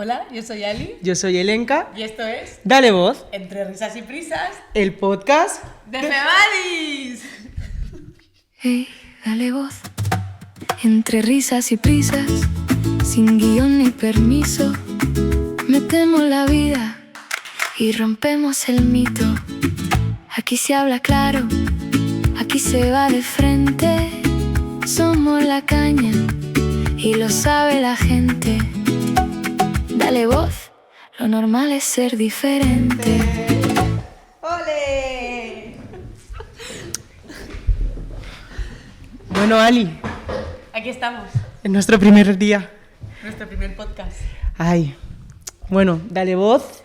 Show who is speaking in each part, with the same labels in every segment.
Speaker 1: Hola, yo soy Ali.
Speaker 2: Yo soy Elenka.
Speaker 1: Y esto es
Speaker 2: Dale Voz.
Speaker 1: Entre risas y prisas,
Speaker 2: El podcast
Speaker 1: de Febadis.
Speaker 3: Hey, dale voz. Entre risas y prisas, sin guión ni permiso, metemos la vida y rompemos el mito. Aquí se habla claro, aquí se va de frente. Somos la caña y lo sabe la gente. Dale voz, lo normal es ser diferente.
Speaker 1: ¡Ole!
Speaker 2: Bueno, Ali,
Speaker 1: Aquí estamos,
Speaker 2: en nuestro primer día.
Speaker 1: nuestro primer podcast.
Speaker 2: Ay, bueno, Dale Voz.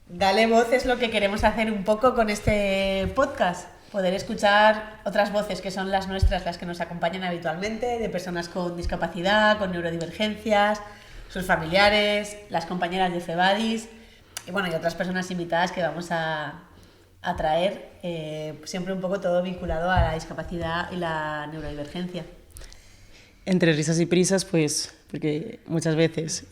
Speaker 1: Dale voz es lo que queremos hacer un poco con este podcast. Poder escuchar otras voces que son las nuestras, las que nos acompañan habitualmente, de personas con discapacidad, con neurodivergencias, sus familiares, las compañeras de Febadis y bueno, y otras personas invitadas que vamos a traer, siempre un poco todo vinculado a la discapacidad y la neurodivergencia.
Speaker 2: Entre risas y prisas, pues, porque muchas veces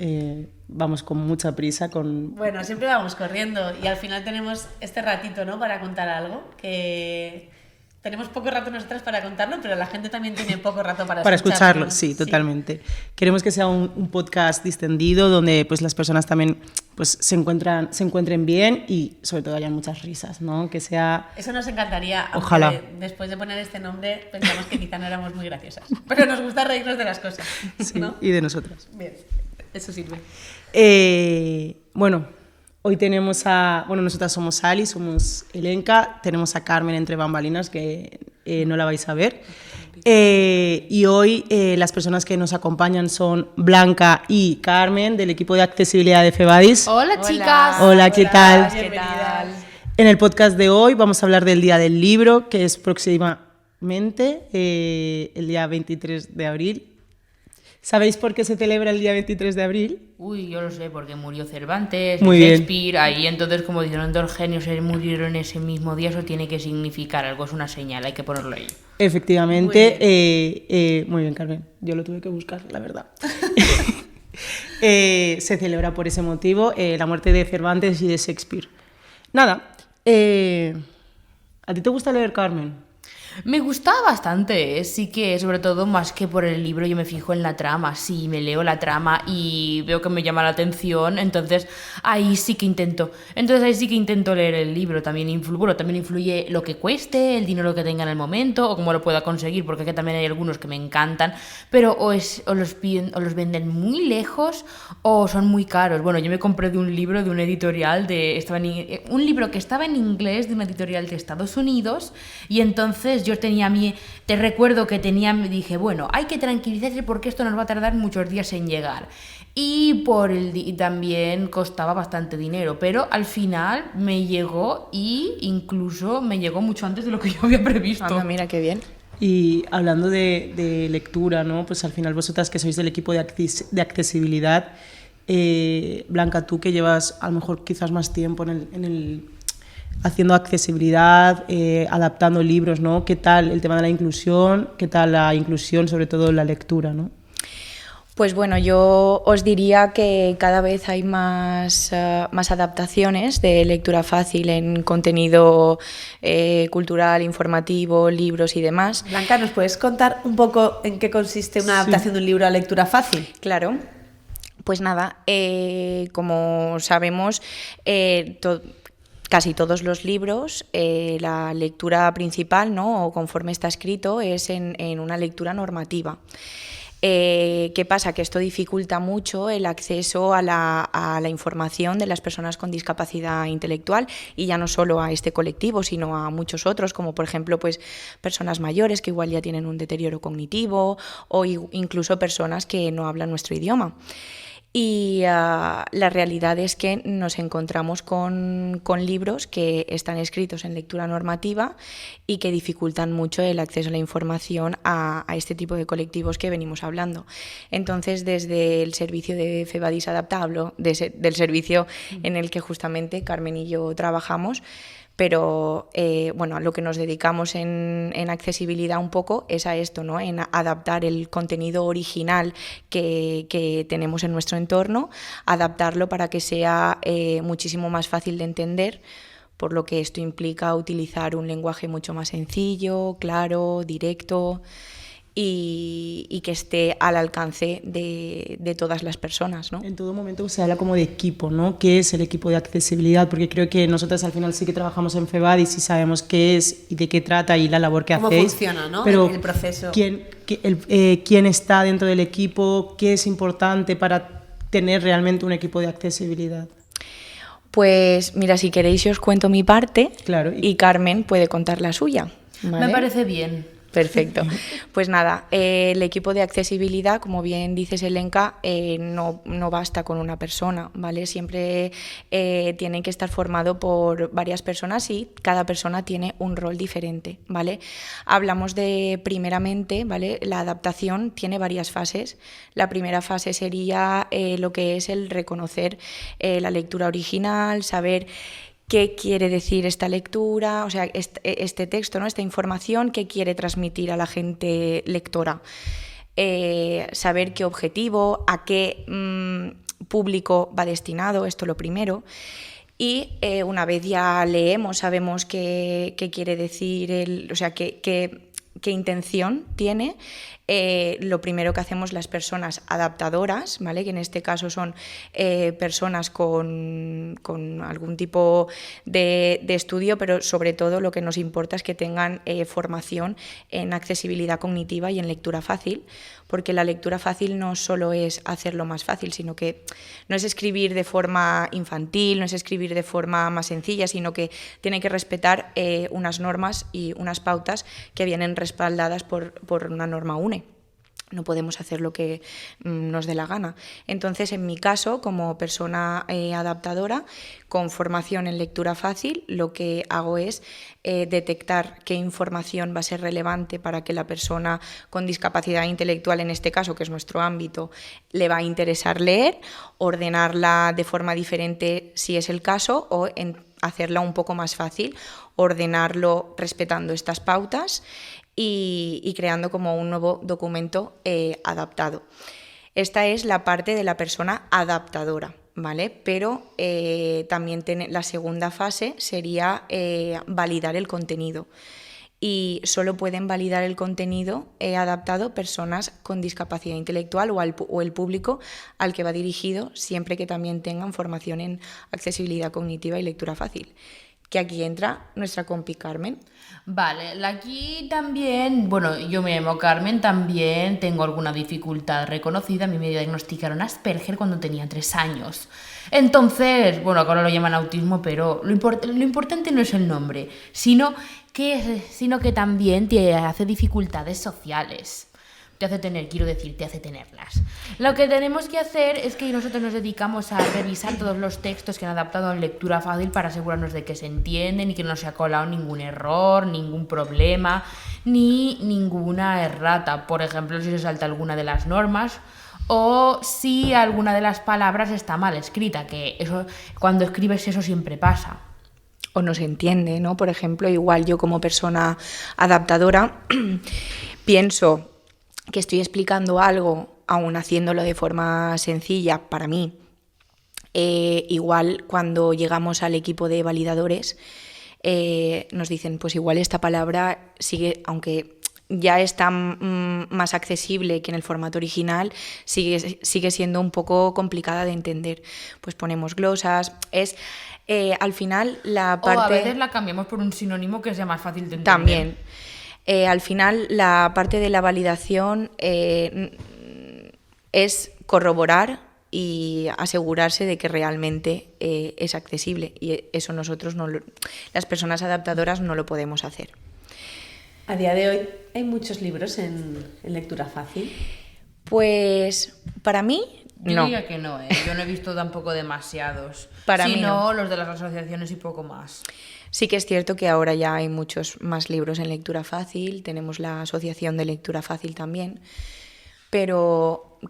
Speaker 2: vamos con mucha prisa,
Speaker 1: Bueno, siempre vamos corriendo y al final tenemos este ratito, ¿no?, para contar algo, que tenemos poco rato nosotras para contarlo, pero la gente también tiene poco rato para
Speaker 2: escucharlo. Sí, totalmente. Queremos que sea un podcast distendido donde pues las personas también pues se encuentren bien y sobre todo hayan muchas risas, ¿no? Que sea...
Speaker 1: Eso nos encantaría.
Speaker 2: Ojalá.
Speaker 1: Después de poner este nombre pensamos que quizá no éramos muy graciosas, pero nos gusta reírnos de las cosas,
Speaker 2: Sí,
Speaker 1: ¿no?
Speaker 2: y de nosotras.
Speaker 1: Bien, eso sirve.
Speaker 2: Bueno, hoy tenemos nosotras somos Ali, somos Elenka, tenemos a Carmen entre bambalinas, que no la vais a ver. Y hoy las personas que nos acompañan son Blanca y Carmen, del equipo de accesibilidad de Febadis.
Speaker 4: Hola, chicas.
Speaker 2: Hola, ¿qué tal?
Speaker 1: Bienvenidas.
Speaker 2: En el podcast de hoy vamos a hablar del Día del Libro, que es próximamente el día 23 de abril. ¿Sabéis por qué se celebra el día 23 de abril?
Speaker 4: Uy, yo lo sé, porque murió Cervantes,
Speaker 2: Muy bien.
Speaker 4: Shakespeare, ahí entonces como dijeron dos genios murieron ese mismo día, eso tiene que significar algo, es una señal, hay que ponerlo ahí.
Speaker 2: Efectivamente, muy bien, Carmen, yo lo tuve que buscar, la verdad. Se celebra por ese motivo la muerte de Cervantes y de Shakespeare. Nada, ¿a ti te gusta leer, Carmen?
Speaker 4: Me gusta bastante, sí que sobre todo más que por el libro yo me fijo en la trama, sí, me leo la trama y veo que me llama la atención, entonces ahí sí que intento leer el libro, también influye lo que cueste, el dinero que tenga en el momento o cómo lo pueda conseguir, porque aquí también hay algunos que me encantan, pero o los venden muy lejos o son muy caros. Bueno, yo me compré de un libro de una editorial, un libro que estaba en inglés de una editorial de Estados Unidos y entonces te recuerdo que dije, bueno, hay que tranquilizarse porque esto nos va a tardar muchos días en llegar. Y también costaba bastante dinero, pero al final me llegó y incluso me llegó mucho antes de lo que yo había previsto.
Speaker 5: Anda, mira qué bien.
Speaker 2: Y hablando de lectura, ¿no? Pues al final vosotras que sois del equipo de accesibilidad, Blanca, tú que llevas a lo mejor quizás más tiempo haciendo accesibilidad, adaptando libros, ¿no? ¿Qué tal el tema de la inclusión? ¿Qué tal la inclusión, sobre todo en la lectura, ¿no?
Speaker 5: Pues bueno, yo os diría que cada vez hay más adaptaciones de lectura fácil en contenido cultural, informativo, libros y demás.
Speaker 1: Blanca, ¿nos puedes contar un poco en qué consiste una adaptación de un libro a lectura fácil?
Speaker 5: Claro. Pues nada, como sabemos, casi todos los libros, la lectura principal, ¿no?, o conforme está escrito, es en una lectura normativa. ¿Qué pasa? Que esto dificulta mucho el acceso a la información de las personas con discapacidad intelectual, y ya no solo a este colectivo, sino a muchos otros, como por ejemplo pues, personas mayores que igual ya tienen un deterioro cognitivo o incluso personas que no hablan nuestro idioma. Y la realidad es que nos encontramos con libros que están escritos en lectura normativa y que dificultan mucho el acceso a la información a este tipo de colectivos que venimos hablando. Entonces, desde el servicio de Febadis Adaptable, del servicio en el que justamente Carmen y yo trabajamos, Pero bueno, a lo que nos dedicamos en accesibilidad un poco es a esto, ¿no? En adaptar el contenido original que tenemos en nuestro entorno, adaptarlo para que sea muchísimo más fácil de entender, por lo que esto implica utilizar un lenguaje mucho más sencillo, claro, directo y que esté al alcance de todas las personas, ¿no?
Speaker 2: En todo momento se habla como de equipo, ¿no? ¿Qué es el equipo de accesibilidad? Porque creo que nosotras al final sí que trabajamos en FEBAD y sí sabemos qué es y de qué trata y la labor que
Speaker 1: ¿Cómo
Speaker 2: hacéis.
Speaker 1: funciona, ¿no?
Speaker 2: Pero
Speaker 1: el proceso.
Speaker 2: ¿quién está dentro del equipo? ¿Qué es importante para tener realmente un equipo de accesibilidad?
Speaker 5: Pues mira, si queréis yo os cuento mi parte,
Speaker 2: Claro.
Speaker 5: Y Carmen puede contar la suya, ¿vale?
Speaker 4: Me parece bien.
Speaker 5: Perfecto. Pues nada, el equipo de accesibilidad, como bien dices, Elenka, no basta con una persona, ¿vale? Siempre tiene que estar formado por varias personas y cada persona tiene un rol diferente, ¿vale? Hablamos de, primeramente, ¿vale? La adaptación tiene varias fases. La primera fase sería lo que es el reconocer la lectura original, saber qué quiere decir esta lectura, o sea, este texto, ¿no? Esta información, qué quiere transmitir a la gente lectora. Saber qué objetivo, a qué público va destinado, esto lo primero. Y una vez ya leemos, sabemos qué quiere decir, o sea, qué intención tiene. Lo primero que hacemos las personas adaptadoras, ¿vale? Que en este caso son personas con algún tipo de estudio, pero sobre todo lo que nos importa es que tengan formación en accesibilidad cognitiva y en lectura fácil, porque la lectura fácil no solo es hacerlo más fácil, sino que no es escribir de forma infantil, no es escribir de forma más sencilla, sino que tiene que respetar unas normas y unas pautas que vienen respaldadas por una norma UNE. No podemos hacer lo que nos dé la gana. Entonces, en mi caso, como persona adaptadora, con formación en lectura fácil, lo que hago es detectar qué información va a ser relevante para que la persona con discapacidad intelectual, en este caso, que es nuestro ámbito, le va a interesar leer, ordenarla de forma diferente si es el caso, o hacerla un poco más fácil, ordenarlo respetando estas pautas y creando como un nuevo documento adaptado. Esta es la parte de la persona adaptadora, ¿vale? Pero también la segunda fase sería validar el contenido. Y solo pueden validar el contenido adaptado personas con discapacidad intelectual o el público al que va dirigido, siempre que también tengan formación en accesibilidad cognitiva y lectura fácil. Que aquí entra nuestra compi Carmen.
Speaker 4: Vale, aquí también, bueno, yo me llamo Carmen, también tengo alguna dificultad reconocida. A mí me diagnosticaron Asperger cuando tenía 3 años. Entonces, bueno, ahora lo llaman autismo, pero lo importante no es el nombre, sino que también te hace dificultades sociales. Te hace tenerlas. Lo que tenemos que hacer es que nosotros nos dedicamos a revisar todos los textos que han adaptado en lectura fácil para asegurarnos de que se entienden y que no se ha colado ningún error, ningún problema, ni ninguna errata. Por ejemplo, si se salta alguna de las normas o si alguna de las palabras está mal escrita, que eso, cuando escribes eso siempre pasa.
Speaker 5: O no se entiende, ¿no? Por ejemplo, igual yo como persona adaptadora pienso que estoy explicando algo, aún haciéndolo de forma sencilla para mí. Igual cuando llegamos al equipo de validadores nos dicen, pues igual esta palabra sigue, aunque ya está más accesible que en el formato original, sigue siendo un poco complicada de entender. Pues ponemos glosas, al final la parte...
Speaker 4: O a veces la cambiamos por un sinónimo que sea más fácil de entender.
Speaker 5: También. Al final, la parte de la validación es corroborar y asegurarse de que realmente es accesible. Y eso nosotros, las personas adaptadoras, no lo podemos hacer.
Speaker 1: A día de hoy, ¿hay muchos libros en lectura fácil?
Speaker 5: Pues para mí,
Speaker 4: Yo
Speaker 5: no.
Speaker 4: diría que no, yo no he visto tampoco demasiados.
Speaker 5: Para mí
Speaker 4: sino
Speaker 5: no.
Speaker 4: Los de las asociaciones y poco más.
Speaker 5: Sí que es cierto que ahora ya hay muchos más libros en lectura fácil, tenemos la Asociación de Lectura Fácil también, pero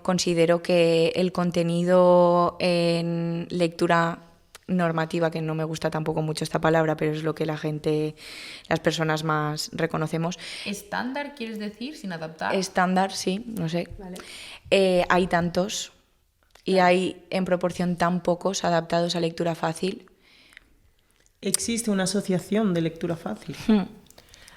Speaker 5: considero que el contenido en lectura normativa, que no me gusta tampoco mucho esta palabra, pero es lo que las personas más reconocemos.
Speaker 4: ¿Estándar quieres decir, sin adaptar?
Speaker 5: Estándar, sí, no sé.
Speaker 1: Vale.
Speaker 5: Hay tantos y hay en proporción tan pocos adaptados a lectura fácil.
Speaker 2: Existe una asociación de lectura fácil.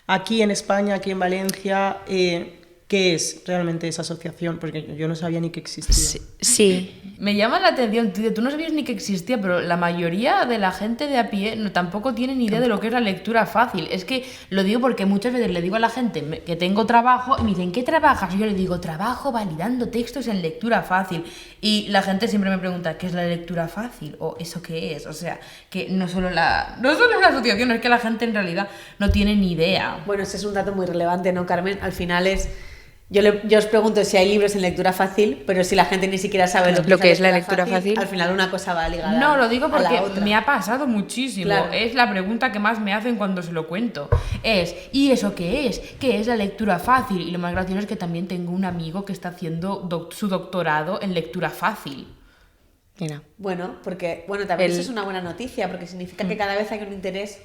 Speaker 2: Aquí en España, aquí en Valencia, ¿qué es realmente esa asociación? Porque yo no sabía ni que existía.
Speaker 5: Sí.
Speaker 4: Me llama la atención, tío, tú no sabías ni que existía, pero la mayoría de la gente de a pie tampoco tiene ni idea de lo que es la lectura fácil. Es que lo digo porque muchas veces le digo a la gente que tengo trabajo y me dicen, ¿qué trabajas? Y yo le digo, trabajo validando textos en lectura fácil. Y la gente siempre me pregunta, ¿qué es la lectura fácil? ¿O eso qué es? O sea, que no solo la asociación, es que la gente en realidad no tiene ni idea.
Speaker 1: Bueno, ese es un dato muy relevante, ¿no, Carmen? Al final es... Yo os pregunto si hay libros en lectura fácil, pero si la gente ni siquiera sabe lo que es la lectura fácil, al final una cosa va ligada
Speaker 4: No, lo digo
Speaker 1: a la
Speaker 4: porque
Speaker 1: otra.
Speaker 4: me ha pasado muchísimo.
Speaker 1: Claro.
Speaker 4: Es la pregunta que más me hacen cuando se lo cuento. ¿Y eso qué es? ¿Qué es la lectura fácil? Y lo más gracioso es que también tengo un amigo que está haciendo su doctorado en lectura fácil.
Speaker 5: Mira.
Speaker 1: Bueno, también eso es una buena noticia, porque significa que cada vez hay un interés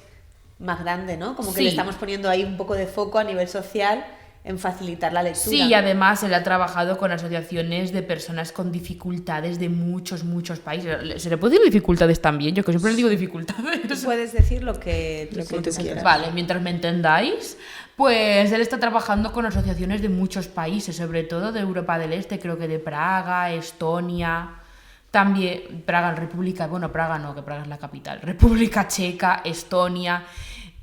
Speaker 1: más grande, ¿no? Como que
Speaker 4: Sí.
Speaker 1: le estamos poniendo ahí un poco de foco a nivel social en facilitar la lectura.
Speaker 4: Sí, y además él ha trabajado con asociaciones de personas con dificultades de muchos países. ¿Se le puede decir dificultades también? Yo que siempre le digo dificultades.
Speaker 1: Puedes decir lo que
Speaker 2: tú quieras.
Speaker 4: Vale, mientras me entendáis, pues él está trabajando con asociaciones de muchos países, sobre todo de Europa del Este, creo que de Praga, Estonia, también Praga, Praga no, que Praga es la capital, República Checa, Estonia.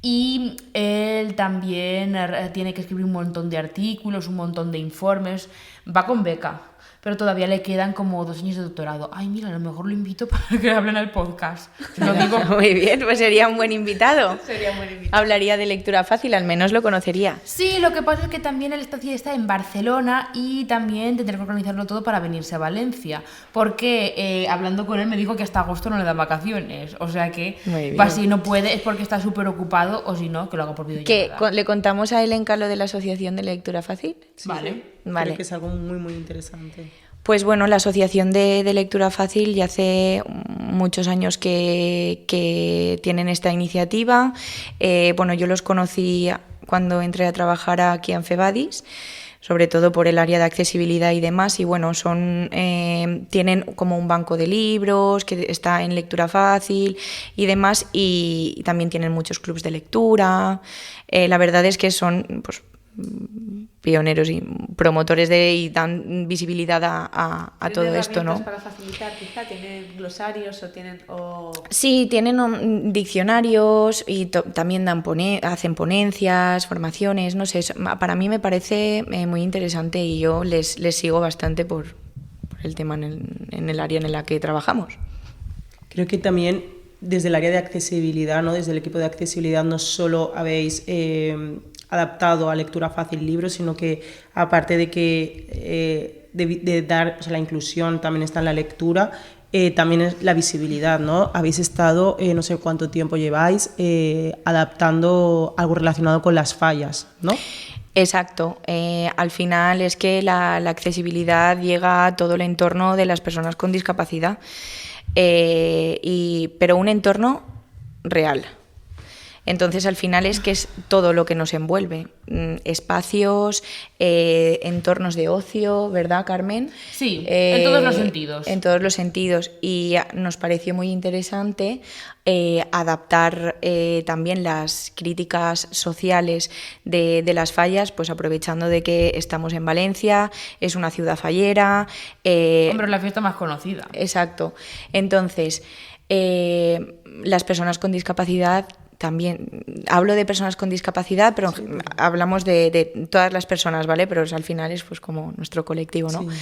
Speaker 4: Y él también tiene que escribir un montón de artículos, un montón de informes. Va con beca, pero todavía le quedan como 2 años de doctorado. Ay, mira, a lo mejor lo invito para que hable en el podcast. Lo digo.
Speaker 5: Muy bien, pues sería un buen invitado.
Speaker 1: Sería muy invitado.
Speaker 5: Hablaría de lectura fácil, al menos lo conocería.
Speaker 4: Sí, lo que pasa es que también él está en Barcelona y también tendrá que organizarlo todo para venirse a Valencia. Porque hablando con él me dijo que hasta agosto no le dan vacaciones. O sea que
Speaker 5: Muy bien.
Speaker 4: si no puede es porque está súper ocupado o si no, que lo haga por videollamada.
Speaker 5: ¿Le contamos a Elenka lo de la Asociación de Lectura Fácil?
Speaker 4: Vale.
Speaker 5: Vale.
Speaker 2: Creo que es algo muy, muy interesante.
Speaker 5: Pues bueno, la Asociación de Lectura Fácil ya hace muchos años que tienen esta iniciativa. Yo los conocí cuando entré a trabajar aquí en Febadis, sobre todo por el área de accesibilidad y demás, y bueno, tienen como un banco de libros que está en lectura fácil y demás, y también tienen muchos clubs de lectura. La verdad es que son pioneros y promotores y dan visibilidad a todo esto, ¿no?
Speaker 1: Para facilitar, quizá tienen glosarios o
Speaker 5: Sí, tienen diccionarios y también hacen ponencias, formaciones, no sé, para mí me parece muy interesante y yo les sigo bastante por el tema en el área en la que trabajamos.
Speaker 2: Creo que también desde el área de accesibilidad, ¿no? Desde el equipo de accesibilidad no solo habéis adaptado a lectura fácil libros, sino que aparte de que de dar, o sea, la inclusión también está en la lectura, también es la visibilidad, ¿no? Habéis estado, no sé cuánto tiempo lleváis, adaptando algo relacionado con las fallas, ¿no?
Speaker 5: Exacto. Al final es que la accesibilidad llega a todo el entorno de las personas con discapacidad, pero un entorno real. Entonces, al final es que es todo lo que nos envuelve. Espacios, entornos de ocio, ¿verdad, Carmen?
Speaker 4: Sí, en todos los sentidos.
Speaker 5: En todos los sentidos. Y nos pareció muy interesante adaptar también las críticas sociales de las fallas, pues aprovechando de que estamos en Valencia, es una ciudad fallera.
Speaker 4: Hombre, es la fiesta más conocida.
Speaker 5: Exacto. Entonces, las personas con discapacidad... También hablo de personas con discapacidad, pero sí, hablamos de todas las personas, ¿vale? Pero al final es pues como nuestro colectivo, ¿no? Sí.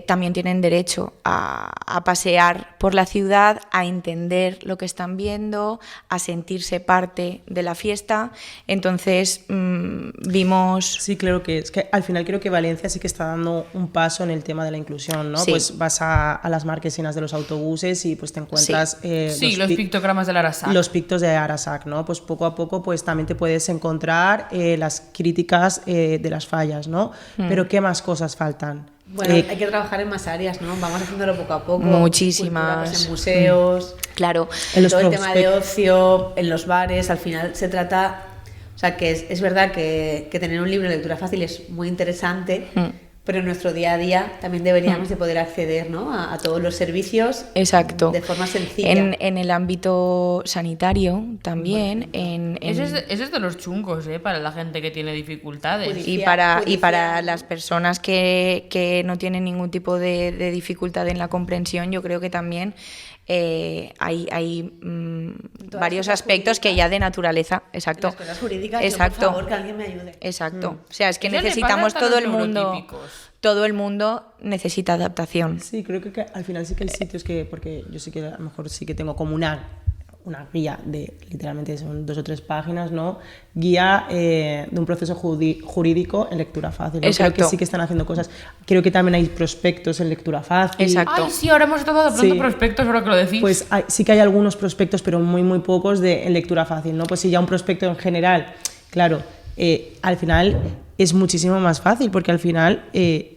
Speaker 5: También tienen derecho a pasear por la ciudad, a entender lo que están viendo, a sentirse parte de la fiesta. Entonces vimos...
Speaker 2: Sí, claro que es que al final creo que Valencia sí que está dando un paso en el tema de la inclusión, ¿no? Sí. Pues vas a las marquesinas de los autobuses y pues te encuentras...
Speaker 4: Sí, los pictogramas del Arasac.
Speaker 2: Los pictos de Arasac, ¿no? Pues poco a poco pues también te puedes encontrar las críticas de las fallas, ¿no? Pero ¿qué más cosas faltan?
Speaker 1: Bueno, hay que trabajar en más áreas, ¿no? Vamos haciéndolo poco a poco.
Speaker 5: Muchísimas.
Speaker 1: Cultura, pues, en museos,
Speaker 5: Claro.
Speaker 2: En los
Speaker 1: todo el tema de
Speaker 2: prospectos.
Speaker 1: ocio, en los bares, al final se trata... O sea, que es verdad que tener un libro de lectura fácil es muy interesante, pero en nuestro día a día también deberíamos de poder acceder, ¿no? a todos los servicios
Speaker 5: Exacto.
Speaker 1: de forma sencilla.
Speaker 5: En el ámbito sanitario también.
Speaker 4: Ese es de los chungos, para la gente que tiene dificultades.
Speaker 1: Judicial.
Speaker 5: Y para las personas que no tienen ningún tipo de dificultad en la comprensión, yo creo que también hay varios
Speaker 1: cosas
Speaker 5: aspectos que
Speaker 1: jurídicas.
Speaker 5: ya de naturaleza. Exacto.
Speaker 1: Las cosas jurídicas,
Speaker 5: Exacto.
Speaker 1: yo, por favor, que alguien me ayude.
Speaker 5: Exacto. O sea, es que
Speaker 4: Eso le
Speaker 5: necesitamos
Speaker 4: pasa hasta a
Speaker 5: todo
Speaker 4: los
Speaker 5: el mundo.
Speaker 4: neurotípicos.
Speaker 5: Todo el mundo necesita adaptación.
Speaker 2: Sí, creo que al final sí que el sitio es que, porque yo sí que a lo mejor sí que tengo como una guía de, literalmente son 2 o 3 páginas, ¿no? Guía de un proceso jurídico en lectura fácil, ¿no? Creo
Speaker 5: Exacto.
Speaker 2: que sí que están haciendo cosas. Creo que también hay prospectos en lectura fácil.
Speaker 5: Exacto.
Speaker 4: Ay, sí, ahora hemos estado adaptando
Speaker 2: Sí.
Speaker 4: prospectos, ahora que lo decís.
Speaker 2: Pues sí que hay algunos prospectos, pero muy pocos en lectura fácil, ¿no? Pues si ya un prospecto en general, claro, al final es muchísimo más fácil, porque al final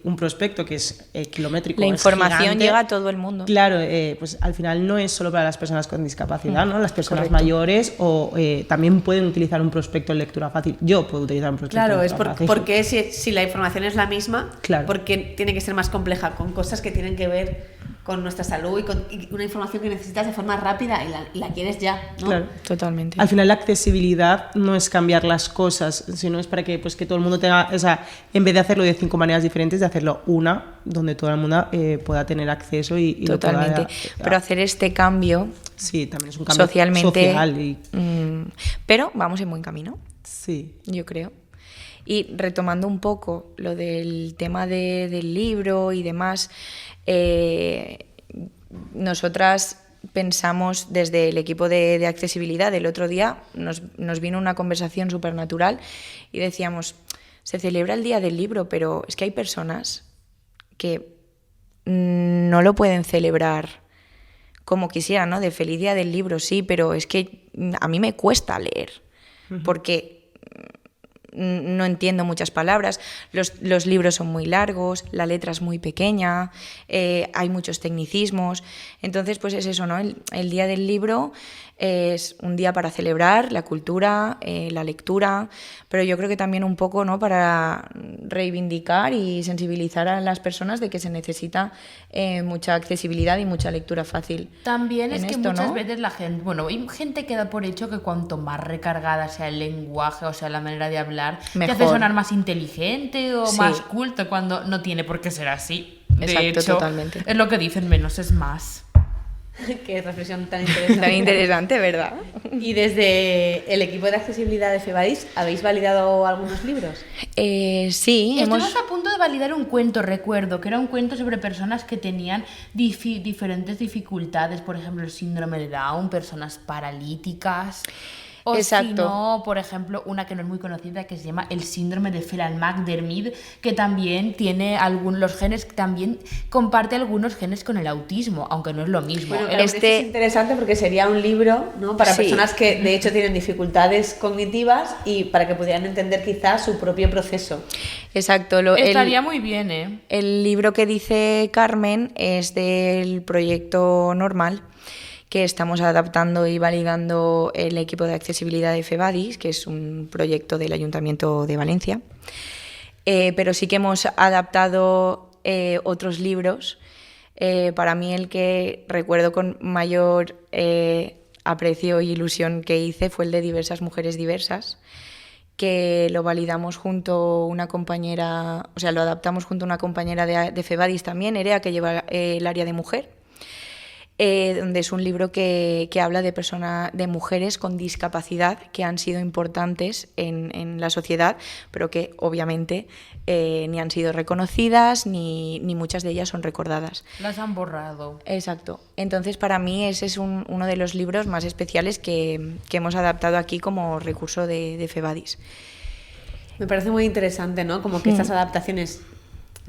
Speaker 2: un prospecto que es kilométrico,
Speaker 5: La
Speaker 2: es
Speaker 5: información
Speaker 2: gigante,
Speaker 5: llega a todo el mundo.
Speaker 2: Claro, pues al final no es solo para las personas con discapacidad, ¿no? Las personas
Speaker 5: correcto.
Speaker 2: mayores o también pueden utilizar un prospecto en lectura fácil. Yo puedo utilizar un prospecto
Speaker 1: Claro,
Speaker 2: en
Speaker 1: es
Speaker 2: lectura fácil.
Speaker 1: porque si la información es la misma,
Speaker 2: Claro.
Speaker 1: porque tiene que ser más compleja, con cosas que tienen que ver con nuestra salud y una información que necesitas de forma rápida y la quieres ya, ¿no?
Speaker 2: Claro.
Speaker 5: Totalmente.
Speaker 2: Al final la accesibilidad no es cambiar las cosas, sino es para que, pues, que todo el mundo tenga, o sea, en vez de hacerlo de 5 maneras diferentes, de hacerlo una, donde todo el mundo pueda tener acceso y lo
Speaker 5: Totalmente.
Speaker 2: pueda,
Speaker 5: Pero hacer este cambio
Speaker 2: sí, también es un cambio
Speaker 5: socialmente.
Speaker 2: social y
Speaker 5: Pero vamos en buen camino,
Speaker 2: sí.
Speaker 5: yo creo. Y retomando un poco lo del tema del libro y demás, nosotras pensamos desde el equipo de accesibilidad, el otro día nos vino una conversación súper natural y decíamos, se celebra el Día del Libro, pero es que hay personas que no lo pueden celebrar como quisieran, ¿no? De feliz Día del Libro, sí, pero es que a mí me cuesta leer, porque no entiendo muchas palabras, los libros son muy largos, la letra es muy pequeña, hay muchos tecnicismos, entonces pues es eso, ¿no? El Día del Libro es un día para celebrar la cultura, la lectura, pero yo creo que también un poco, ¿no? Para reivindicar y sensibilizar a las personas de que se necesita mucha accesibilidad y mucha lectura fácil.
Speaker 4: También es
Speaker 5: en
Speaker 4: que
Speaker 5: esto,
Speaker 4: muchas
Speaker 5: ¿no?
Speaker 4: veces la gente, bueno, hay gente que da por hecho que cuanto más recargada sea el lenguaje, o sea, la manera de hablar, te hace
Speaker 5: Mejor.
Speaker 4: sonar más inteligente o
Speaker 5: Sí.
Speaker 4: más culto, cuando no tiene por qué ser así. De
Speaker 5: Exacto,
Speaker 4: hecho,
Speaker 5: totalmente.
Speaker 4: es lo que dicen, menos es más.
Speaker 1: Qué reflexión tan interesante.
Speaker 5: Tan interesante, ¿verdad?
Speaker 1: Y desde el equipo de accesibilidad de FEBADIS, ¿habéis validado algunos libros?
Speaker 5: Sí,
Speaker 4: Estuvimos a punto de validar un cuento, recuerdo, que era un cuento sobre personas que tenían diferentes dificultades, por ejemplo, el síndrome de Down, personas paralíticas. O
Speaker 5: Exacto.
Speaker 4: si no, por ejemplo, una que no es muy conocida que se llama el síndrome de Phelan-McDermid, que también tiene los genes, también comparte algunos genes con el autismo, aunque no es lo mismo.
Speaker 1: Bueno,
Speaker 4: El-
Speaker 1: claro, este es interesante porque sería un libro, ¿no? Para
Speaker 5: Sí.
Speaker 1: personas que de hecho tienen dificultades cognitivas y para que pudieran entender quizás su propio proceso.
Speaker 5: Exacto.
Speaker 4: Estaría muy bien, ¿eh?
Speaker 5: El libro que dice Carmen es del proyecto Normal, que estamos adaptando y validando el equipo de accesibilidad de FEBADIS, que es un proyecto del Ayuntamiento de Valencia. Pero sí que hemos adaptado otros libros. Para mí el que recuerdo con mayor aprecio y ilusión que hice fue el de Diversas Mujeres Diversas, que lo validamos junto a una compañera, o sea, lo adaptamos junto a una compañera de FEBADIS también, Erea, que lleva el área de mujer. Donde es un libro que habla de mujeres con discapacidad que han sido importantes en la sociedad, pero que obviamente ni han sido reconocidas ni muchas de ellas son recordadas.
Speaker 4: Las han borrado.
Speaker 5: Exacto. Entonces, para mí ese es uno de los libros más especiales que hemos adaptado aquí como recurso de FEBADIS.
Speaker 1: Me parece muy interesante, ¿no? Como que estas adaptaciones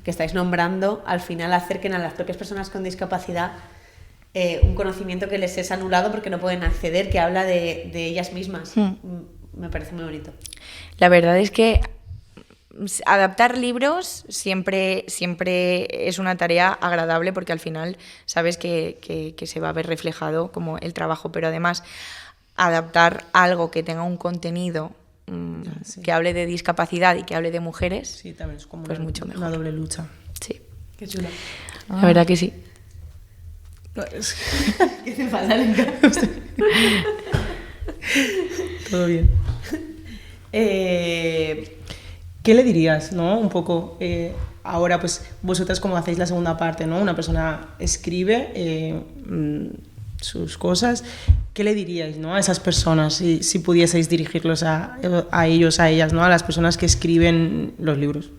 Speaker 1: que estáis nombrando al final acerquen a las propias personas con discapacidad un conocimiento que les es anulado porque no pueden acceder, que habla de ellas mismas. Me parece muy bonito.
Speaker 5: La verdad es que adaptar libros siempre es una tarea agradable porque al final sabes que se va a ver reflejado como el trabajo, pero además adaptar algo que tenga un contenido que hable de discapacidad y que hable de mujeres,
Speaker 2: Sí, también es como
Speaker 5: pues mucho mejor.
Speaker 2: una doble lucha.
Speaker 5: Sí,
Speaker 1: Qué chula.
Speaker 5: la verdad que sí.
Speaker 1: ¿Qué te pasa, Lenka?
Speaker 2: Todo bien. ¿Qué le dirías, no? Un poco, ahora pues vosotras como hacéis la segunda parte, ¿no? Una persona escribe sus cosas, ¿qué le diríais, ¿no? A esas personas si pudieseis dirigirlos a ellos, a ellas, ¿no? A las personas que escriben los libros,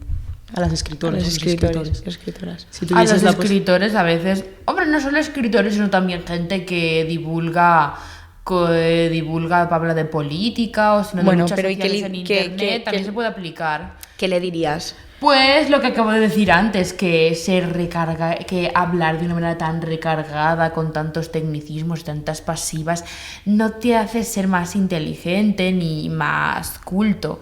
Speaker 2: a las escritoras,
Speaker 5: A los escritores, escritoras.
Speaker 2: Si
Speaker 4: A
Speaker 2: tuvieses
Speaker 4: los
Speaker 2: la
Speaker 4: escritores a veces, hombre, no solo escritores, sino también gente que divulga habla de política o sino de
Speaker 5: Bueno,
Speaker 4: luchas
Speaker 5: pero ¿y
Speaker 4: sociales
Speaker 5: qué
Speaker 4: en
Speaker 5: li-
Speaker 4: internet,
Speaker 5: qué-
Speaker 4: también
Speaker 5: qué-
Speaker 4: se puede aplicar.
Speaker 5: ¿Qué le dirías?
Speaker 4: Pues lo que acabo de decir antes, que hablar de una manera tan recargada, con tantos tecnicismos, tantas pasivas, no te hace ser más inteligente ni más culto.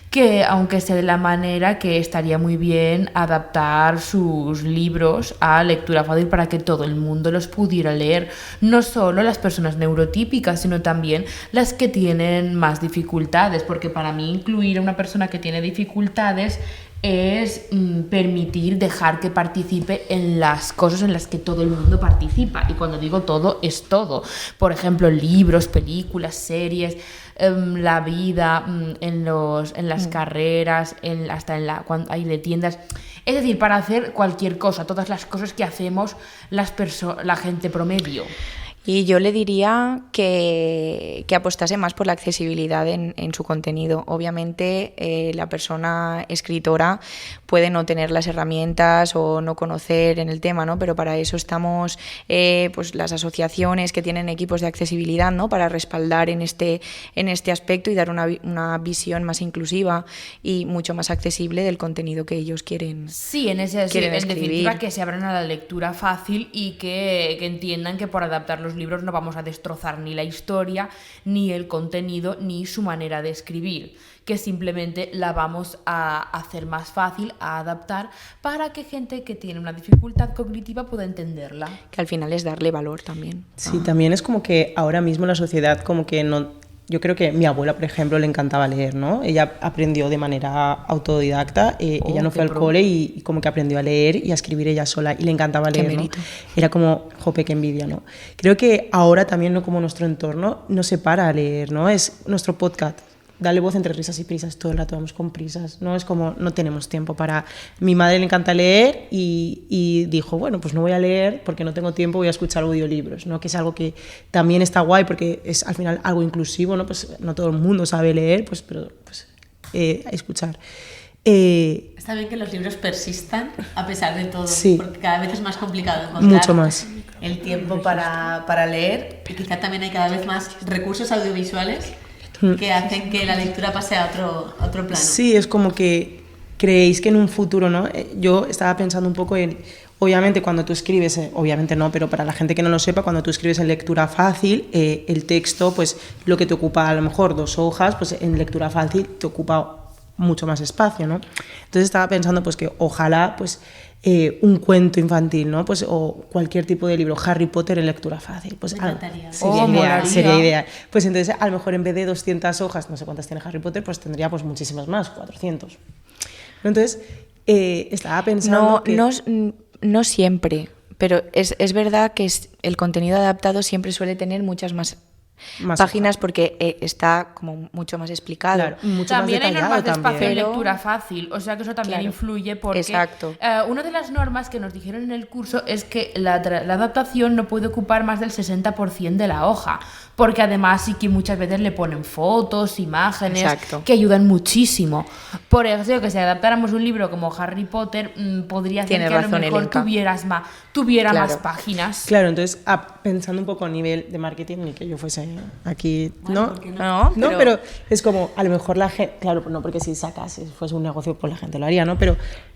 Speaker 4: Que aunque sea de la manera que estaría muy bien adaptar sus libros a lectura fácil para que todo el mundo los pudiera leer, no solo las personas neurotípicas, sino también las que tienen más dificultades, porque para mí incluir a una persona que tiene dificultades es dejar que participe en las cosas en las que todo el mundo participa, y cuando digo todo es todo, por ejemplo libros, películas, series, la vida, en las carreras, cuando hay de tiendas, es decir, para hacer cualquier cosa, todas las cosas que hacemos la gente promedio.
Speaker 5: Y yo le diría que apostase más por la accesibilidad en su contenido. Obviamente, la persona escritora puede no tener las herramientas o no conocer en el tema, ¿no? Pero para eso estamos pues las asociaciones que tienen equipos de accesibilidad, ¿no? Para respaldar en este aspecto y dar una visión más inclusiva y mucho más accesible del contenido que ellos quieren.
Speaker 4: Sí, en
Speaker 5: quieren
Speaker 4: definitiva
Speaker 5: escribir.
Speaker 4: que se abran a la lectura fácil y que entiendan que por adaptar los libros no vamos a destrozar ni la historia, ni el contenido, ni su manera de escribir, que simplemente la vamos a hacer más fácil, a adaptar, para que gente que tiene una dificultad cognitiva pueda entenderla.
Speaker 5: Que al final es darle valor también.
Speaker 2: Sí, también es como que ahora mismo la sociedad como que no... Yo creo que mi abuela, por ejemplo, le encantaba leer, ¿no? Ella aprendió de manera autodidacta, ella no fue al cole y como que aprendió a leer y a escribir ella sola y le encantaba leer, ¿no? Era como, jope, qué envidia, ¿no? Creo que ahora también, ¿no? Como nuestro entorno nos separa a leer, ¿no? Es nuestro podcast. Dale voz entre risas y prisas, todo el rato vamos con prisas, ¿no? Es como, no tenemos tiempo para... Mi madre le encanta leer y dijo, bueno, pues no voy a leer porque no tengo tiempo, voy a escuchar audiolibros, ¿no? Que es algo que también está guay porque es al final algo inclusivo, ¿no? Pues no todo el mundo sabe leer, pues, pero pues, a escuchar.
Speaker 1: Está bien que los libros persistan a pesar de todo,
Speaker 2: Sí.
Speaker 1: porque cada vez es más complicado encontrar
Speaker 2: Mucho más.
Speaker 1: el tiempo para leer, y quizá también hay cada vez más recursos audiovisuales que hacen que la lectura pase a otro plano.
Speaker 2: Sí, es como que creéis que en un futuro, ¿no? Yo estaba pensando un poco en, obviamente cuando tú escribes, obviamente no, pero para la gente que no lo sepa, cuando tú escribes en lectura fácil, el texto, pues lo que te ocupa a lo mejor 2 hojas, pues en lectura fácil te ocupa mucho más espacio, ¿no? Entonces estaba pensando pues que ojalá pues un cuento infantil, ¿no? Pues, o cualquier tipo de libro, Harry Potter en lectura fácil. Pues,
Speaker 1: Me encantaría.
Speaker 4: Molaría.
Speaker 2: sería ideal. Pues entonces, a lo mejor en vez de 200 hojas, no sé cuántas tiene Harry Potter, pues tendría pues muchísimas más, 400. Entonces, estaba pensando
Speaker 5: No siempre, pero es verdad que el contenido adaptado siempre suele tener muchas más páginas porque está como mucho más explicado.
Speaker 2: Claro, mucho
Speaker 4: También
Speaker 2: más
Speaker 4: hay
Speaker 2: detallado
Speaker 4: normas de espacio
Speaker 2: también.
Speaker 4: en
Speaker 5: Pero-
Speaker 4: lectura fácil, o sea que eso también
Speaker 5: Claro,
Speaker 4: influye porque
Speaker 5: exacto.
Speaker 4: Una de las normas que nos dijeron en el curso es que la adaptación no puede ocupar más del 60% de la hoja, porque además sí que muchas veces le ponen fotos, imágenes,
Speaker 5: Exacto.
Speaker 4: que ayudan muchísimo. Por eso que si adaptáramos un libro como Harry Potter, podría hacer
Speaker 5: Tienes
Speaker 4: que a lo
Speaker 5: razón,
Speaker 4: mejor
Speaker 5: Elenka.
Speaker 4: tuviera
Speaker 5: Claro.
Speaker 4: más páginas.
Speaker 2: Claro, entonces, pensando un poco a nivel de marketing, ni que yo fuese aquí,
Speaker 1: Bueno,
Speaker 2: ¿no?
Speaker 1: ¿por qué
Speaker 5: No,
Speaker 2: Pero es como, a lo mejor la gente, claro, no porque si sacas, si fuese un negocio, pues la gente lo haría, ¿no? Pero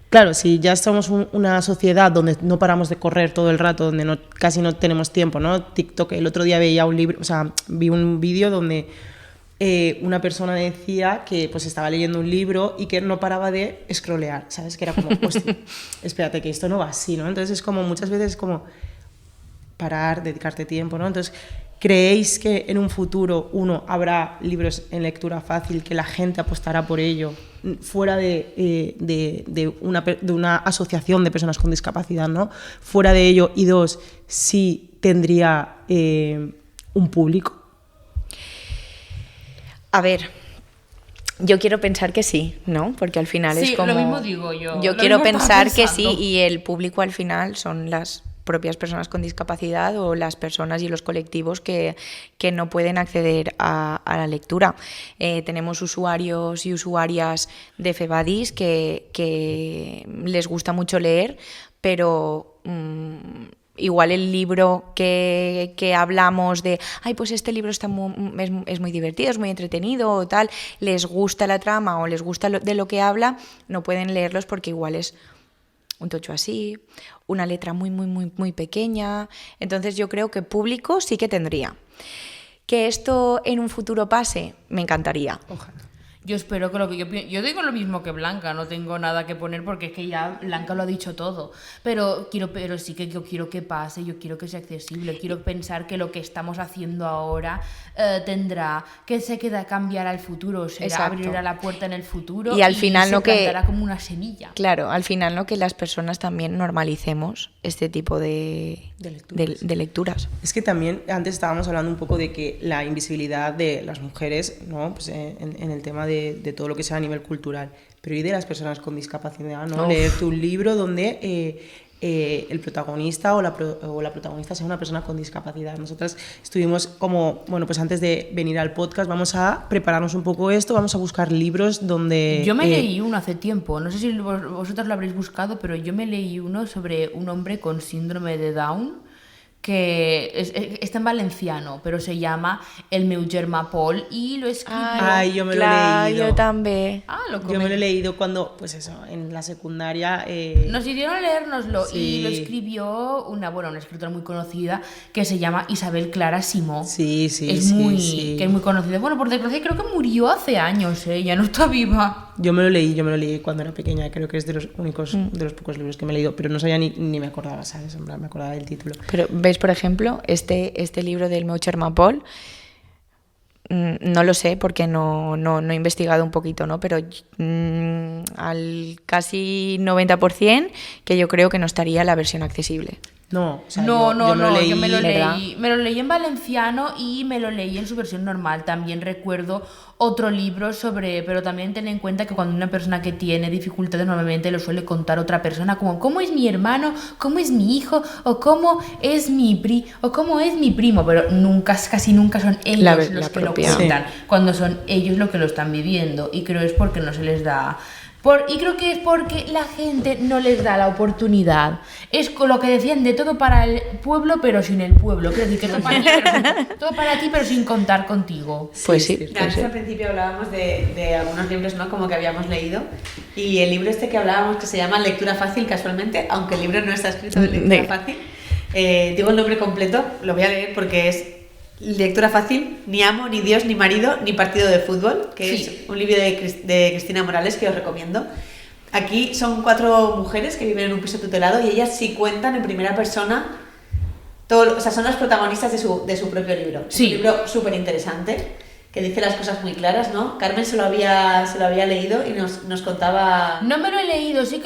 Speaker 2: claro, si ya somos una sociedad donde no paramos de correr todo el rato, donde casi no tenemos tiempo, ¿no? TikTok, el otro día veía un libro, o sea, vi un vídeo donde una persona decía que pues estaba leyendo un libro y que no paraba de scrollear, ¿sabes? Que era como, hostia, espérate, que esto no va así, ¿no? Entonces es como, muchas veces es como parar, dedicarte tiempo, ¿no? Entonces, ¿creéis que en un futuro, habrá libros en lectura fácil, que la gente apostará por ello, fuera de una asociación de personas con discapacidad, ¿no? Fuera de ello, y dos, sí tendría un público?
Speaker 5: A ver, yo quiero pensar que sí, ¿no? Porque al final
Speaker 4: Sí,
Speaker 5: es como...
Speaker 4: lo mismo digo yo.
Speaker 5: Yo
Speaker 4: Lo
Speaker 5: quiero
Speaker 4: mismo estaba
Speaker 5: pensar que sí,
Speaker 4: pensando.
Speaker 5: y el público al final son las propias personas con discapacidad o las personas y los colectivos que no pueden acceder a la lectura. Tenemos usuarios y usuarias de Febadis que les gusta mucho leer, pero... igual el libro que hablamos de, ay, pues este libro está es muy divertido, es muy entretenido o tal, les gusta la trama o les gusta de lo que habla, no pueden leerlos porque igual es un tocho así, una letra muy, muy, muy, muy pequeña. Entonces yo creo que público sí que tendría. Que esto en un futuro pase, me encantaría.
Speaker 2: Ojalá.
Speaker 4: Yo espero que lo que yo digo lo mismo que Blanca, no tengo nada que poner porque es que ya Blanca lo ha dicho todo. Pero sí que yo quiero que pase, yo quiero que sea accesible, quiero pensar que lo que estamos haciendo ahora tendrá que cambiar al futuro, será abrirá la puerta en el futuro
Speaker 5: y al final
Speaker 4: se
Speaker 5: no que
Speaker 4: plantará como una semilla.
Speaker 5: Claro, al final no que las personas también normalicemos este tipo de lecturas.
Speaker 2: Es que también antes estábamos hablando un poco de que la invisibilidad de las mujeres, ¿no? Pues en el tema de todo lo que sea a nivel cultural, pero y de las personas con discapacidad, ¿no? Leerte un libro donde el protagonista o la protagonista sea una persona con discapacidad. Nosotras estuvimos como, bueno, pues antes de venir al podcast vamos a prepararnos un poco esto, vamos a buscar libros donde...
Speaker 4: Yo me leí uno hace tiempo, no sé si vosotros lo habréis buscado, pero yo me leí uno sobre un hombre con síndrome de Down, que está en valenciano, pero se llama El meu germà Pol y lo escribió...
Speaker 2: Ay, yo me lo he leído.
Speaker 5: Yo también.
Speaker 2: Yo me lo he leído cuando, pues eso, en la secundaria...
Speaker 4: Nos hicieron leérnoslo
Speaker 2: Sí.
Speaker 4: y lo escribió una escritora muy conocida que se llama Isabel Clara Simó.
Speaker 2: Sí, sí,
Speaker 4: es
Speaker 2: sí,
Speaker 4: muy,
Speaker 2: sí.
Speaker 4: que es muy conocida. Bueno, por desgracia creo que murió hace años, ya no está viva.
Speaker 2: Yo me lo leí cuando era pequeña, creo que es de los únicos, de los pocos libros que me he leído, pero no sabía ni me acordaba, ¿sabes? En plan, me acordaba del título.
Speaker 5: Pero veis, por ejemplo, este libro del meu germà Pol, no lo sé porque no he investigado un poquito, ¿no? Pero al casi 90% que yo creo que no estaría la versión accesible.
Speaker 2: No, o sea,
Speaker 4: yo me lo
Speaker 5: ¿verdad?
Speaker 4: leí en valenciano y me lo leí en su versión normal. También recuerdo otro libro pero también ten en cuenta que cuando una persona que tiene dificultades normalmente lo suele contar otra persona, como cómo es mi hermano, cómo es mi hijo, o cómo es mi primo, pero casi nunca son ellos los que lo cuentan, cuando son ellos los que lo están viviendo, y creo es porque no se les da... Y creo que es porque la gente no les da la oportunidad. Es con lo que decían de todo para el pueblo, pero sin el pueblo. Quiero decir que todo para ti, pero sin contar contigo.
Speaker 5: Pues sí.
Speaker 1: Antes al principio hablábamos de algunos libros, ¿no? Como que habíamos leído. Y el libro este que hablábamos, que se llama Lectura Fácil, casualmente, aunque el libro no está escrito en lectura fácil. Digo el nombre completo, lo voy a leer porque es Lectura Fácil, ni amo, ni Dios, ni marido, ni partido de fútbol, que es un libro de Cristina Morales que os recomiendo. Aquí son 4 mujeres que viven en un piso tutelado y ellas sí cuentan en primera persona todo, o sea, son las protagonistas de su propio libro.
Speaker 4: Sí.
Speaker 1: Es un libro súper interesante que dice las cosas muy claras, ¿no? Carmen se lo había leído y nos contaba...
Speaker 4: No me lo he leído, sí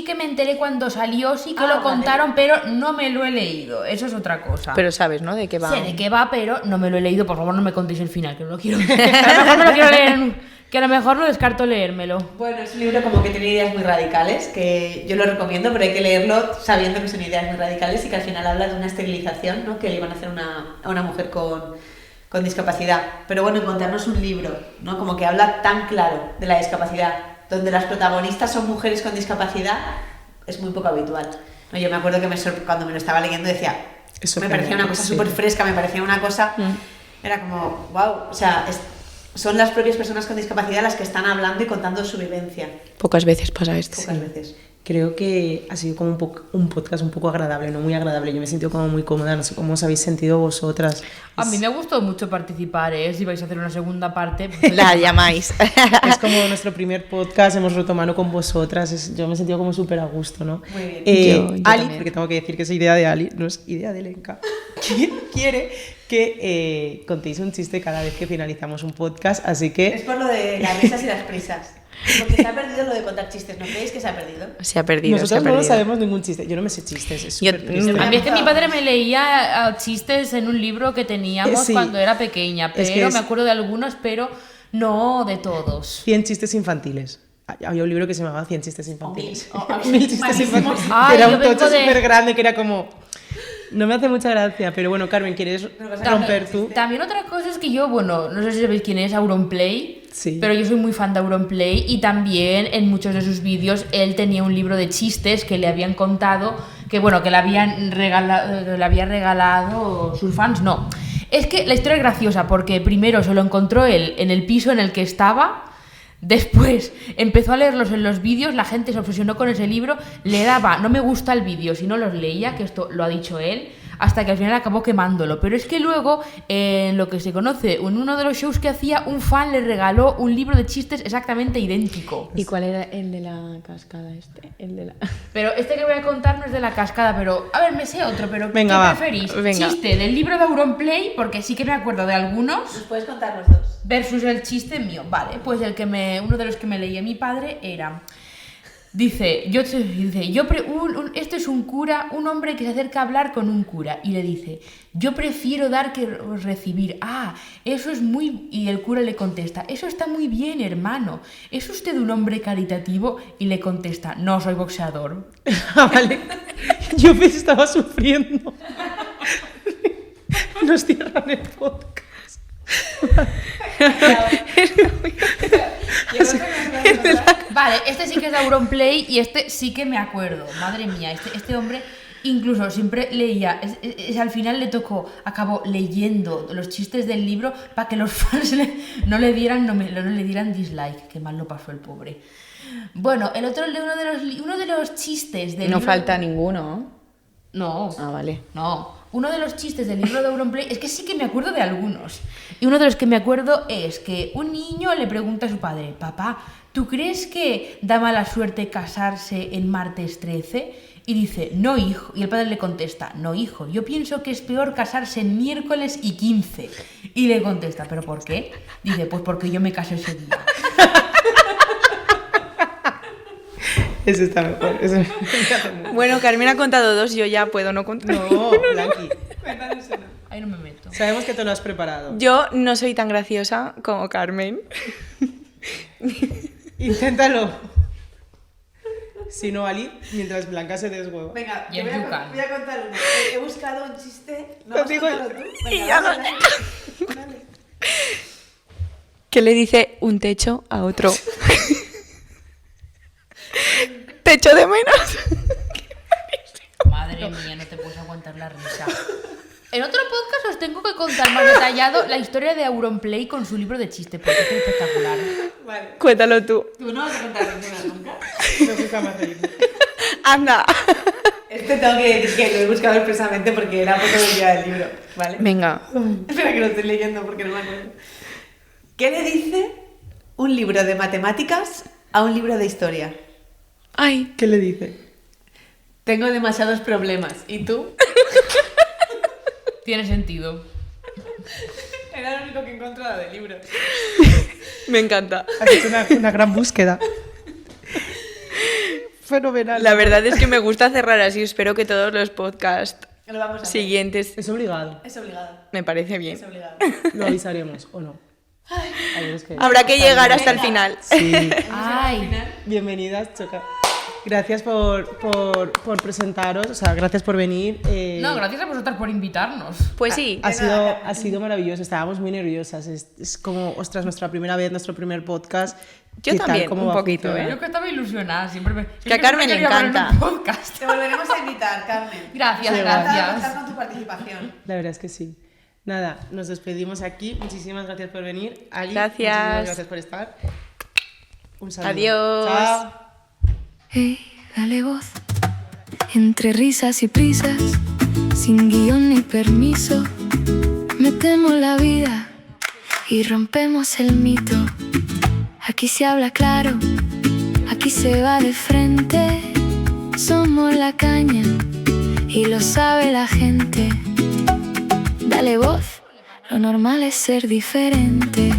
Speaker 4: que me enteré cuando salió, sí que lo
Speaker 1: Vale.
Speaker 4: contaron, pero no me lo he leído. Eso es otra cosa.
Speaker 5: Pero sabes, ¿no? De qué va.
Speaker 4: Sé de qué va, pero no me lo he leído. Por favor, no me contéis el final, que no lo quiero. A lo mejor me lo quiero leer, que a lo mejor no descarto leérmelo.
Speaker 1: Bueno, es un libro como que tiene ideas muy radicales, que yo lo recomiendo, pero hay que leerlo sabiendo que son ideas muy radicales y que al final habla de una esterilización, ¿no? Que le iban a hacer a una mujer con discapacidad. Pero bueno, encontrarnos un libro, ¿no? Como que habla tan claro de la discapacidad, donde las protagonistas son mujeres con discapacidad, es muy poco habitual. ¿No? Yo me acuerdo que cuando me lo estaba leyendo decía, me parecía una cosa súper fresca, me parecía una cosa... Era como, wow, o sea... Son las propias personas con discapacidad las que están hablando y contando su vivencia.
Speaker 5: Pocas veces pasa esto.
Speaker 1: Pocas veces.
Speaker 2: creo que ha sido como un podcast un poco agradable, no muy agradable. Yo me he sentido como muy cómoda, no sé cómo os habéis sentido vosotras.
Speaker 4: A mí me ha gustado mucho participar, ¿eh? Si vais a hacer una segunda parte... pues-
Speaker 5: La llamáis.
Speaker 2: Es como nuestro primer podcast, hemos roto mano con vosotras, yo me he sentido como súper a gusto, ¿no?
Speaker 1: Muy bien.
Speaker 5: Yo
Speaker 2: Ali,
Speaker 5: también.
Speaker 2: porque tengo que decir que es idea de Ali, no es idea de Lenka, quiere que contéis un chiste cada vez que finalizamos un podcast, así
Speaker 1: Es
Speaker 2: que...
Speaker 1: por lo de las risas y las prisas. Porque se ha perdido lo de contar chistes, ¿no creéis que se ha perdido?
Speaker 5: Se ha perdido,
Speaker 2: Nosotros
Speaker 5: se ha
Speaker 2: no
Speaker 5: perdido.
Speaker 2: sabemos ningún chiste, yo no me sé chistes, es
Speaker 5: Yo-
Speaker 2: súper triste.
Speaker 4: A mí es que mi padre me leía chistes en un libro que teníamos
Speaker 2: Sí.
Speaker 4: cuando era pequeña,
Speaker 2: Es
Speaker 4: pero
Speaker 2: que es-
Speaker 4: me acuerdo de algunos, pero no de todos.
Speaker 2: 100 chistes infantiles. Había un libro que se llamaba 100 chistes infantiles.
Speaker 1: O 1000.
Speaker 2: 1000 chistes
Speaker 1: Malísimos.
Speaker 2: infantiles.
Speaker 4: Ay,
Speaker 2: Era
Speaker 4: yo
Speaker 2: un tocho
Speaker 4: vengo de-
Speaker 2: súper grande que era como... No me hace mucha gracia, pero bueno, Carmen, ¿quieres romper tú?
Speaker 4: También otra cosa es que yo, bueno, no sé si sabéis quién es Auronplay,
Speaker 2: Sí.
Speaker 4: pero yo soy muy fan de Auronplay y también en muchos de sus vídeos él tenía un libro de chistes que le habían contado, que bueno, que le había regalado sus fans, no. Es que la historia es graciosa porque primero se lo encontró él en el piso en el que estaba. Después empezó a leerlos en los vídeos, la gente se obsesionó con ese libro, le daba no me gusta el vídeo si no los leía, que esto lo ha dicho él, hasta que al final acabó quemándolo. Pero es que luego, en lo que se conoce, en uno de los shows que hacía, un fan le regaló un libro de chistes exactamente idéntico.
Speaker 5: ¿Y cuál era el de la cascada este? El de la...
Speaker 4: Pero este que voy a contar no es de la cascada, pero... A ver, me sé otro, pero
Speaker 2: Venga,
Speaker 4: ¿qué
Speaker 2: va.
Speaker 4: preferís?
Speaker 5: Venga.
Speaker 4: ¿Chiste del libro de Auronplay? Porque sí que me acuerdo de algunos...
Speaker 1: ¿Nos puedes contar los dos?
Speaker 4: Versus el chiste mío. Vale, pues uno de los que me leía mi padre era... Esto es un cura, un hombre que se acerca a hablar con un cura y le dice, yo prefiero dar que recibir. Ah, eso es muy... Y el cura le contesta, eso está muy bien, hermano. ¿Es usted un hombre caritativo? Y le contesta, no, soy boxeador.
Speaker 2: Ah, vale. Yo me estaba sufriendo. Nos cierran el podcast.
Speaker 4: Vale, este sí que es de Auronplay y este sí que me acuerdo. Madre mía, este hombre incluso siempre leía. Al final acabó leyendo los chistes del libro para que los fans no le dieran dislike. Qué mal lo pasó el pobre. Bueno, uno de los chistes del
Speaker 5: No
Speaker 4: libro...
Speaker 5: falta ninguno.
Speaker 4: No.
Speaker 5: Ah, vale.
Speaker 4: No, uno de los chistes del libro de Auronplay es que sí que me acuerdo de algunos. Y uno de los que me acuerdo es que un niño le pregunta a su padre, papá, ¿tú crees que da mala suerte casarse en martes 13? Y dice, no, hijo. Y el padre le contesta, no, hijo, yo pienso que es peor casarse en miércoles y 15. Y le contesta, ¿pero por qué? Dice, pues porque yo me casé ese día.
Speaker 2: Ese está mejor. Ese me hace mucho.
Speaker 5: Bueno, Carmen ha contado dos, yo ya puedo no contar.
Speaker 2: No, Blanqui.
Speaker 4: Ahí no me meto.
Speaker 2: Sabemos que te lo has preparado.
Speaker 5: Yo no soy tan graciosa como Carmen.
Speaker 2: Inténtalo. Si no, Ali, mientras Blanca se deshueva.
Speaker 1: Venga,
Speaker 4: Y el yucan.
Speaker 1: voy a contar uno. He buscado un chiste. No,
Speaker 2: Lo
Speaker 1: vas a
Speaker 2: digo
Speaker 1: contarlo tú.
Speaker 5: y
Speaker 1: Venga,
Speaker 5: ya
Speaker 1: vamos,
Speaker 5: no-
Speaker 1: dale. Dale.
Speaker 5: ¿Qué le dice un techo a otro? ¿Techo de menos?
Speaker 4: Madre mía, no te puedes aguantar la risa. En otro podcast os tengo que contar más detallado la historia de Auronplay con su libro de chistes, porque es espectacular.
Speaker 1: Vale.
Speaker 5: Cuéntalo tú.
Speaker 1: Tú no vas a contar ninguna nunca.
Speaker 2: Me gusta más reírme.
Speaker 5: Anda.
Speaker 1: Este tengo que decir que lo he buscado expresamente porque era foto del día del libro. ¿Vale?
Speaker 5: Venga.
Speaker 1: Espera que lo estoy leyendo porque no me acuerdo. ¿Qué le dice un libro de matemáticas a un libro de historia?
Speaker 5: Ay,
Speaker 2: ¿Qué le dice?
Speaker 1: Tengo demasiados problemas. ¿Y tú?
Speaker 4: Tiene sentido.
Speaker 1: Era lo único que he encontrado del libro.
Speaker 5: me encanta.
Speaker 2: Has hecho una gran búsqueda. Fenomenal.
Speaker 5: La verdad es que me gusta cerrar así. Espero que todos los podcasts
Speaker 1: Lo vamos a hacer.
Speaker 5: siguientes
Speaker 2: Es obligado.
Speaker 1: Es obligado.
Speaker 5: me parece bien.
Speaker 1: Es obligado.
Speaker 2: Lo avisaremos, ¿o no? Ay, es que...
Speaker 5: Habrá que llegar hasta el final.
Speaker 2: Sí.
Speaker 4: Ay,
Speaker 2: Bienvenidas, Choca. Gracias por presentaros, o sea, gracias por venir.
Speaker 4: no, gracias a vosotras por invitarnos.
Speaker 5: Pues sí.
Speaker 2: Ha sido maravilloso, estábamos muy nerviosas. Es como, ostras, nuestra primera vez, nuestro primer podcast.
Speaker 5: Yo
Speaker 2: ¿Qué tal?
Speaker 5: también,
Speaker 2: ¿Cómo
Speaker 5: un
Speaker 2: va a
Speaker 5: poquito,
Speaker 2: funcionar?
Speaker 4: Yo que estaba ilusionada, siempre me...
Speaker 5: Que a Carmen le encanta.
Speaker 4: Un podcast.
Speaker 1: Te volveremos a invitar, Carmen.
Speaker 4: Gracias,
Speaker 2: Sí,
Speaker 1: Encantada de
Speaker 4: gracias.
Speaker 1: contar con tu participación.
Speaker 2: La verdad es que sí. Nada, nos despedimos aquí. Muchísimas gracias por venir. Ali,
Speaker 5: Gracias.
Speaker 2: muchísimas gracias por estar. Un saludo.
Speaker 5: Adiós.
Speaker 2: Chao.
Speaker 3: Hey, dale voz. Entre risas y prisas, sin guión ni permiso, metemos la vida y rompemos el mito. Aquí se habla claro, aquí se va de frente. Somos la caña y lo sabe la gente. Dale voz, lo normal es ser diferente.